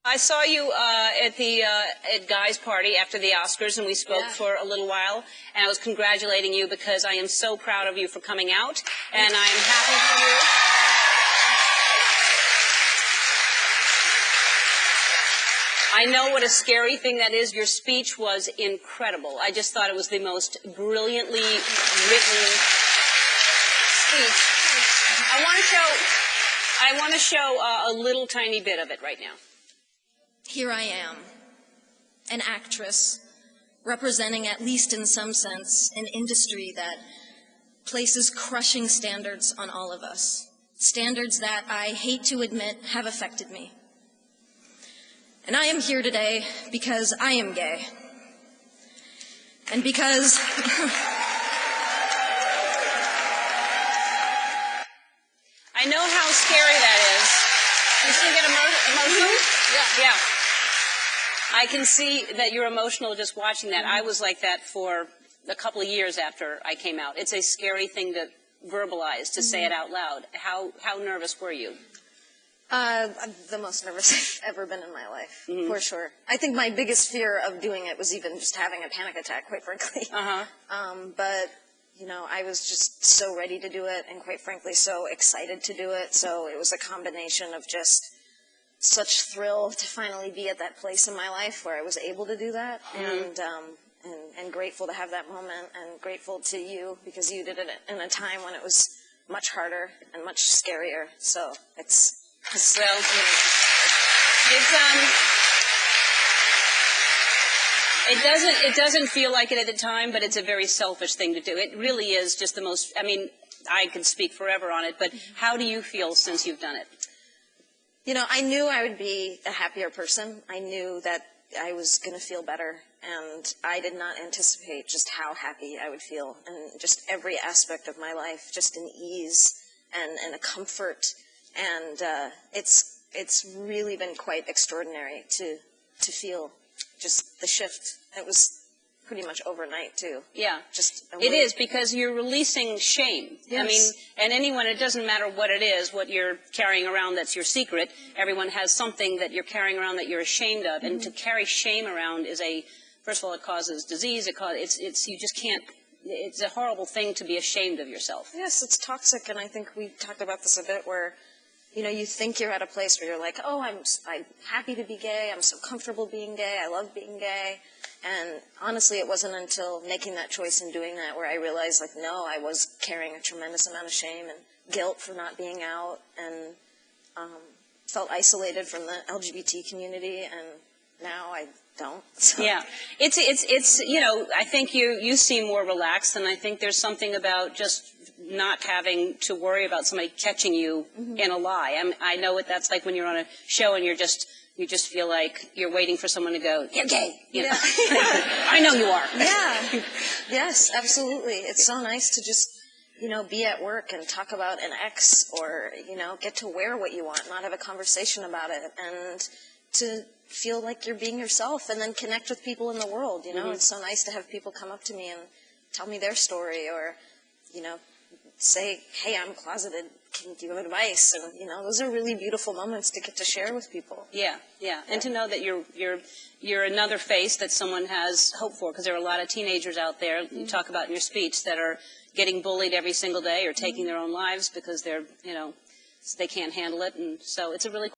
I saw you at Guy's party after the Oscars, and we spoke for a little while, and I was congratulating you because I am so proud of you for coming out, and I am happy for you. I know what a scary thing that is. Your speech was incredible. I just thought it was the most brilliantly written speech. I want to show a little tiny bit of it right now. Here I am, an actress, representing, at least in some sense, an industry that places crushing standards on all of us. Standards that I hate to admit have affected me. And I am here today because I am gay. And because... I know how scary that is. You still get emotional? Yeah. I can see that you're emotional just watching that. I was like that for a couple of years after I came out. It's a scary thing to verbalize, to say it out loud. How nervous were you? I'm the most nervous I've ever been in my life, for sure. I think my biggest fear of doing it was even just having a panic attack, quite frankly. But, you know, I was just so ready to do it and, quite frankly, so excited to do it. So it was a combination of just such thrill to finally be at that place in my life where I was able to do that, and grateful to have that moment, and grateful to you because you did it in a time when it was much harder and much scarier. So it's well, it doesn't feel like it at the time, but it's a very selfish thing to do. It really is just the most. I mean, I could speak forever on it, but how do you feel since you've done it? You know, I knew I would be a happier person. I knew that I was going to feel better, and I did not anticipate just how happy I would feel, and just every aspect of my life, just an ease and a comfort, and it's really been quite extraordinary to feel just the shift. It was pretty much overnight, too. Yeah, it is, because you're releasing shame. Yes. I mean, and anyone, it doesn't matter what it is, what you're carrying around that's your secret. Everyone has something that you're carrying around that you're ashamed of, and to carry shame around is first of all, it causes disease. You just can't. It's a horrible thing to be ashamed of yourself. Yes, it's toxic, and I think we talked about this a bit, where you know, you think you're at a place where you're like, oh, I'm happy to be gay. I'm so comfortable being gay. I love being gay. And honestly, it wasn't until making that choice and doing that where I realized, like, no, I was carrying a tremendous amount of shame and guilt for not being out, and felt isolated from the LGBT community, and now I don't. So. Yeah, it's you know, I think you seem more relaxed, and I think there's something about just not having to worry about somebody catching you in a lie. I know what that's like when you're on a show and you just feel like you're waiting for someone to go, you're gay. You know? I know you are. Yeah. Yes, absolutely. It's so nice to just, you know, be at work and talk about an ex, or, you know, get to wear what you want, not have a conversation about it, and to feel like you're being yourself, and then connect with people in the world, you know. It's so nice to have people come up to me and tell me their story, or, you know, say, hey, I'm closeted, can you give advice? And, you know, those are really beautiful moments to get to share with people. Yeah. And to know that you're another face that someone has hope for, because there are a lot of teenagers out there, you talk about in your speech, that are getting bullied every single day or taking their own lives because they're, you know, they can't handle it. And so it's a really